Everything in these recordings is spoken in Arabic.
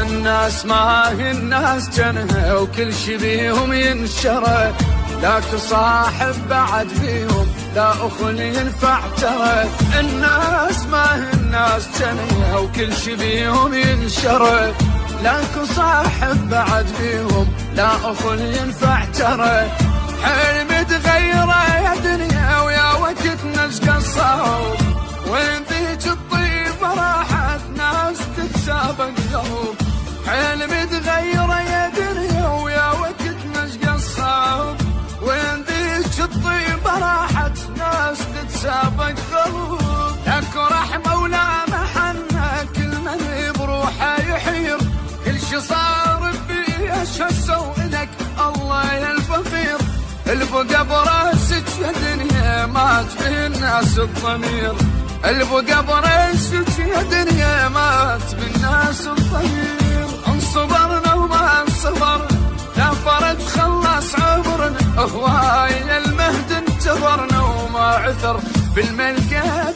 الناس ما هي الناس جنها وكل شي بيهم ينشرى، لا تصاحب بعد فيهم لا أخل ينفع ترى. الناس ما هي الناس جنها وكل شي بيهم ينشرى، لا تصاحب بعد فيهم لا أخل ينفع ترى. حلم تغيره يا دنيا ويا وقت نلقى الصوب، وين ذيك الطيبة راحت ناس تتسابق قلوب. حلم تغيره يا دنيا ويا وقت نلقى الصوب، وين ذيك الطيبة راحت ناس تتسابق قلوب. لك رحمة ولا محنة كل من بروحه يحير، كل شي صار بيش هسه وإلك الله يا الفقير. البقى براسك يا دنيا مات به الناس الضمير، البقى براسك يا دنيا مات بالناس الضمير. انصبرنا وما انصبرنا لا فرج خلص عمرنا، هواي المهد انتظرنا وما عثر بالملقى.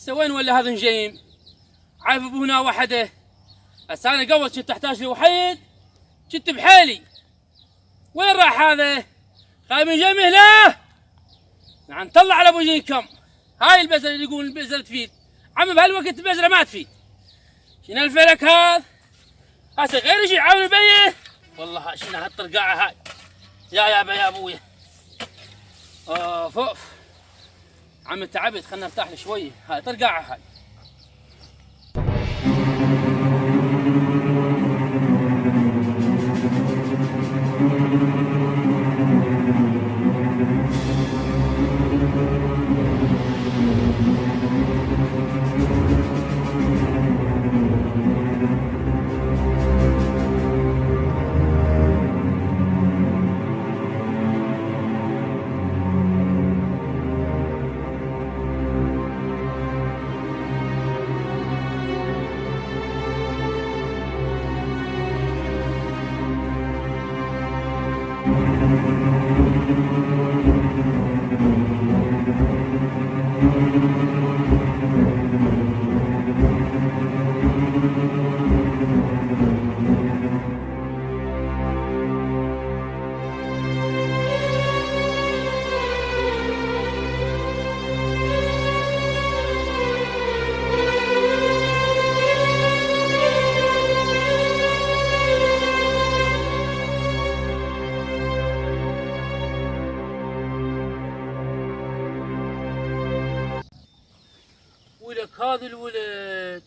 هسه وين ولا هذا نجيم؟ عارف ابو هنا وحده. هسه انا قبل كنت احتاج لي وحيد كنت بحالي. وين راح هذا؟ خايف من جيمه له؟ يعني نطلع على ابو جيكم. هاي البزره اللي يقول البزره تفيد. عمي بهالوقت البزره ما تفيد. شنو الفلك هذا؟ هسه غير يجي يعاون بيه. والله شنو هالطرقاعه هاي. يا يا ابويا. اوف. عمي تعبت خلنا نرتاح لي شويه. هاي طرقاعه هاي. ولك هذا الولد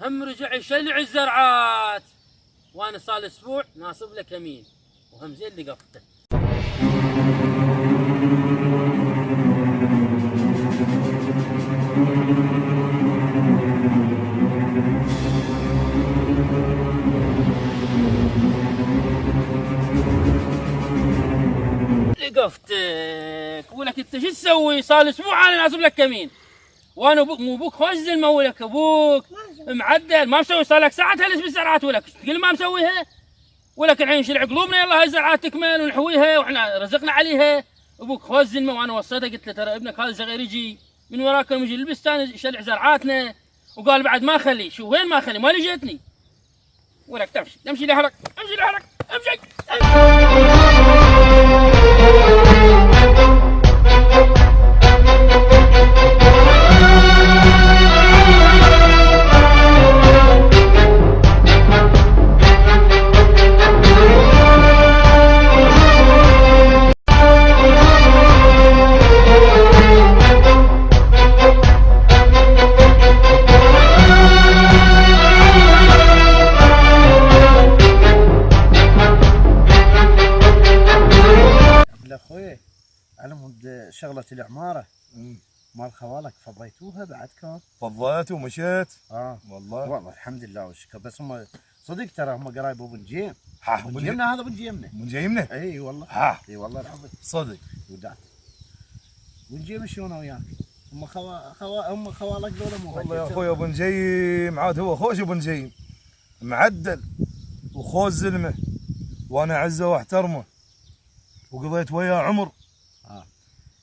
هم رجع يشلع الزرعات وانا صار اسبوع ناصب له كمين وهم زين لقفته. لقفتك ولك انت شو تسوي؟ صار اسبوع انا ناصب لك كمين وانا مو ابوك خوش زلمه ولك ابوك معدل ما مسوي صار لك ساعات هلس بالزرعات ولك تقول ما مسويها ولك الحين نشلع قلوبنا يلا هاي الزرعات تكمل ونحويها واحنا رزقنا عليها. ابوك خوش زلمه وانا وصيته قلت له ترى ابنك هذا صغير يجي من وراكم يجي البستان يشلع زرعاتنا وقال بعد ما اخلي. شو وين ما اخلي؟ ما لجيتني ولك تمشي لحرك امشي. اخوي على مود شغله العماره مال خوالك فضيتوها بعدكم؟ فضيت ومشيت. والله الحمد لله والشكر. بس هم صدق ترى هم قرايب ابو نجيم. ابو نجيمنا هذا ابو نجيمنا. ابو نجيمنا؟ اي والله. اي والله العظيم صدق. ودعت ونجيم شلون وياك؟ هم خوالك ذولا مو والله يا اخوي ابو نجيم عاد هو خوش ابو نجيم معدل وخوش زلمه وانا اعزه واحترمه وقضيت وياه عمر.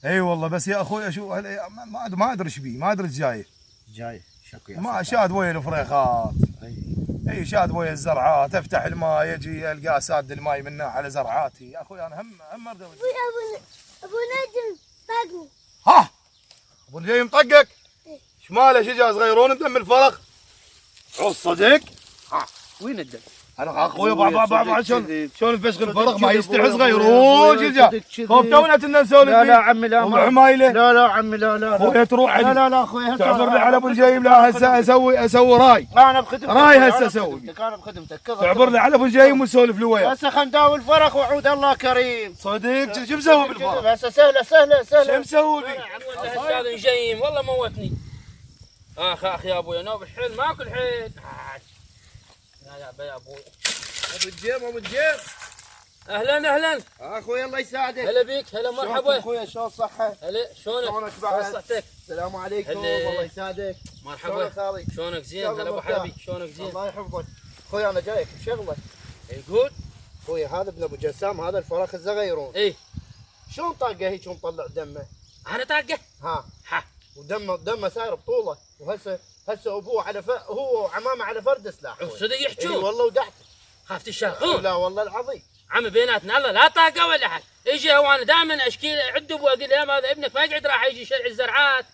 اي والله. بس يا اخوي شو ما ادري ايش بيه، ما ادري ايش جاي شكو ما شاد ويا الفريخات. اي شاد ويا الزرعات. افتح الماء يجي القاه ساد الماء منه على زرعاتي. يا اخوي انا هم اريد ابو نجم طقني. ها ابو نجيم طقك؟ ايش ماله؟ شو جا صغيرون انت من الفرق؟ عوز صدق؟ وين الدم؟ انا اخوي بعض شلون الفشخ الفرق ما يستحي صغيرون. شو جا؟ خف تونا كنا نسولف. لا عمي لا وعمايله. لا عمي لا اخوي تروح لا اخوي تعبر لي على ابو نجيم. لا هسه اسوي راي. انا بخدمتك. راي هسه اسوي. انا بخدمتك. تعبر لي على ابو نجيم ونسولف له وياه. هسه خلينا نداوي الفرق وعود الله كريم. صدق شو مسوي بالفرق؟ هسه سهله. شو مسوي بيه؟ هذا نجيم والله موتني. اخ يا ابويا نوب الحيل ماكل حيل. يا ابوي ابو نجيم اهلا اخوي الله يساعدك. هلا بيك. هلا مرحبا اخوي شلون الصحه؟ هلا شلونك بعد؟ صحتك؟ السلام عليكم. الله يساعدك. مرحبا خالي شلونك؟ زين. هلا ابو حبيبي شلونك؟ زين الله يحفظك. اخوي انا جايك بشغله. يقول اخوي هذا ابن ابو جسام هذا الفرخ الصغيرون. اي شلون طاقه هيك ومطلع دمه؟ انا طاقه؟ ها ودمه ساير بطوله، وهسه ابوه هو وعمامه على فرد سلاح. صدق يحجون؟ اي والله ودعت. خاف تشاقون؟ لا والله العظيم. عم بيناتنا الله لا طاقه ولا حد. يجي هو انا دائما اشكي عد ابوي اقول له هذا ابنك ما يقعد راح يجي يشرع الزرعات.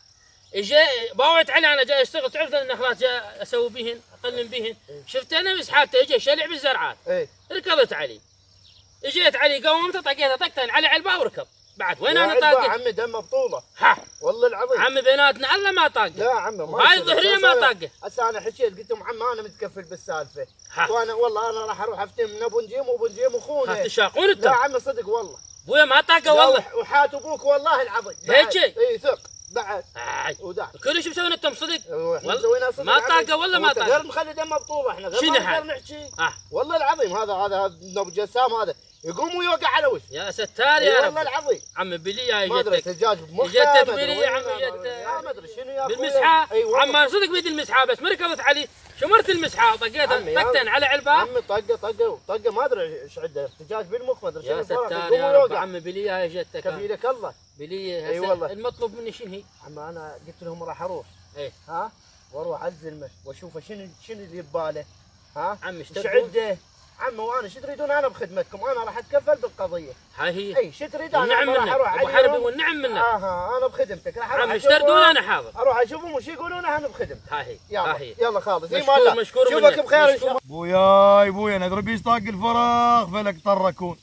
اجى باوعت علي انا جاي اشتغل، تعرف النخلات جاي اسوي بهن اقلم بهن. شفت انا مسحاته اجى شلع بالزرعات. ركضت علي. اجيت علي قومته طقيته طقتين على علبه وركض. بعد وين انا طاقه؟ عمي دمه بطوله. ها والله العظيم. عمي بيناتنا الله ما طاقه. لا عمي ما هاي الظهريه ما طاقه. هسه انا حكيت قلت لهم عمي انا متكفل بالسالفه. وانا والله انا راح اروح افتهم من ابو نجيم وابو نجيم اخونا. خاف تشاقون انت؟ لا عمي صدق والله. ابويا ما طاقه والله. وحات ابوك والله العظيم. هيجي؟ اي ثق بعد. ودعت. كل شيء مسوين انتم صدق؟ والله صدق ما طاقه والله ما طاقه. غير نخلي دمه بطوله احنا غير شنو نحكي. والله العظيم هذا ابو جسام هذا يقوم ويوقع على وجه. يا ستار يا رب. والله العظيم. عم بلي ما ادري سجاج بمخه. جتك بلي يا عم جتك. ما ادري شنو يا اخوي. بالمسحه. عم صدق بيد المسحه بس ما ركضت علي. شمرت المسحه وطقيتها طقتين على علبه. عمي طقه ما ادري ايش عنده ارتجاج بالمخ ما ادري شنو. يا ستار يا رب. عم بلي يا جتك. كفيلك الله. بلي اي والله. المطلوب مني شنو هي؟ عم انا قلت لهم راح اروح. ايه ها واروح الزلمه واشوفه شنو اللي بباله. ها عم ايش عنده؟ عمي وانا شو تريدون انا بخدمتكم، انا راح اتكفل بالقضيه. هاي هي. اي شو تريد انا والنعم راح منك اروح ابو حربي والنعم منك. انا بخدمتك راح اروح. عم ايش تردون انا حاضر. اروح اشوفهم وش يقولون انا بخدمتك. هاي هي. يلا خالص. مشكور شوفك بخير ان شاء الله. ابويا ندري بيش طاق الفراغ فلك طركون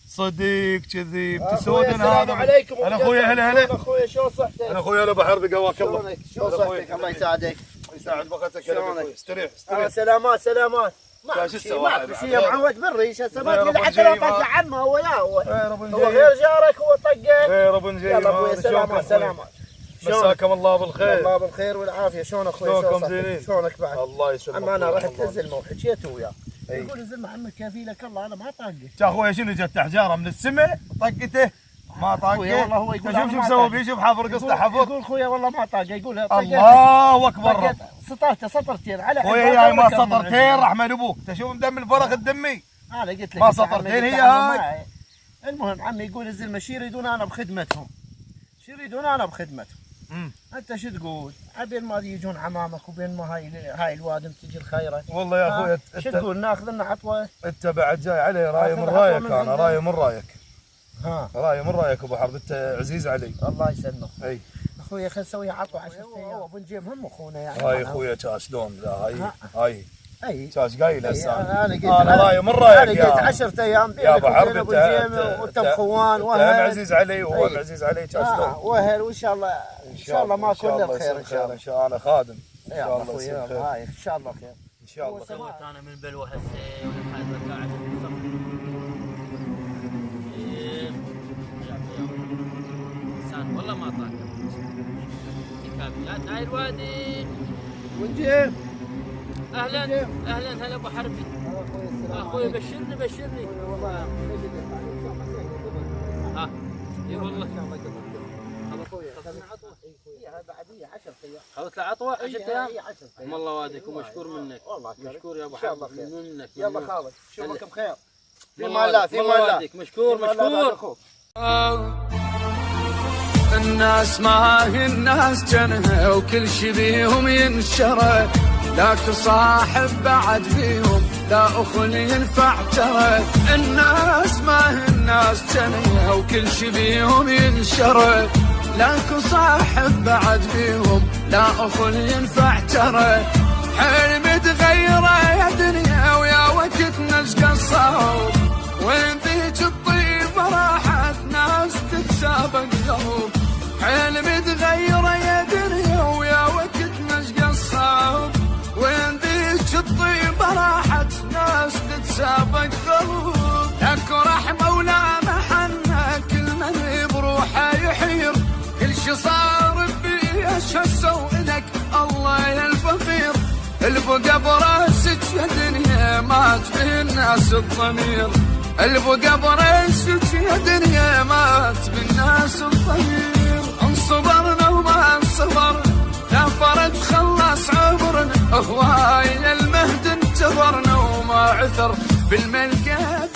صديق كذي بتسودن هذا. السلام عليكم. انا اخويا هلا اخويا شلون صحتك؟ انا اخويا ابو حربي قواك الله. شلون صحتك؟ الله يساعدك. يساعد بختك يا اخوي. استريح سلامات. ما في شيء معود بالريش هسه ما حتى لو طق عمه هو هو غير جارك هو طقه. خير ابو نجيب. يلا ابويا سلامات. مساكم الله بالخير. الله بالخير والعافيه. شلونك اخوي؟ شلونكم زينين؟ شلونك بعد؟ الله يسلمك. اما انا رحت الزلمه وحكيت وياه يقول الزلمه عمك كفيلك الله انا ما طاقه. يا اخوي شنو جت حجاره من السماء طقته ما طاقه. والله هو يقول شوف شو مسوي بيه. شوف حافر قصته حفر. يقول خويا والله ما طاقه. يقول الله اكبر. سطرتين على خويا هاي ما سطرتين رحمه ابوك. تشوف مدم الفرخ الدمي. انا قلت لك ما سطرتين هي هاي. المهم عمي يقول الزلمه شو يريدون انا بخدمتهم. انت شو تقول؟ عبين ما يجون عمامك وبين ما هاي الوادم تجي الخيره. والله يا اخوي شو تقول ناخذ لنا عطوه؟ انت بعد جاي علي راي من رايك. انا راي من رايك. راي من رايك ابو حرب. انت عزيز علي. الله يسلمك. اي اخوي خل نسوي عطوه 10 ايام. ابو نجيب هم اخونا يعني. هاي اخويا كاس شلون. لا هاي اي كاس قايل هسه. انا راي من رايك. انا قلت 10 ايام يا ابو حرب. ابو نجيب وانت اخوان واهل عزيز علي وهو عزيز علي. كاس شلون. واهل وان شاء الله ما كله بخير ان شاء الله. ان شاء الله. انا خادم ان يا شاء الله الله. هاي ان شاء الله خير. ان شاء الله. سويت انا من بلوه هسه ولا قاعد في الصف. انسان والله ما طاق. كافيات هاي الوادي. ونجيب. اهلا هلا ابو حربي. اخوي بشرني. والله اي والله. بعديه 10 ايام. خذت له عطوه 10 ايام. 10 ايام. الله وادك ومشكور منك. والله مشكور يا ابو حرب. منك. يلا خالد شوفك بخير. في الله. مشكور. الناس ما هي الناس جنها وكل شي بيهم ينشرى، لا تصاحب بعد فيهم لا اخل ينفع ترى. الناس ما هي الناس جنها وكل شي بيهم ينشرى، لا تصاحب بعد فيهم لا اخل ينفع ترى. حلم تغيره يا دنيا ويا وقت نلقى الصوب، وين ذيك الطيبه راحت ناس تتسابق قلوب. حلم تغيره يا دنيا ويا وقت نلقى الصوب، وين ذيك الطيبه راحت ناس تتسابق قلوب. لك رحمه ولا محنه كل من بروحه يحير، كل شي صار بيه شسوا لك الله يا الفقير. البقى براسك يا دنيا مات به الناس الضمير، البقى براسك يا دنيا مات بالناس الضمير. انصبرنا وما انصبرنا لا فرج خلص عمرنا، هواي المهد انتظرنا وما عثر بالملقى.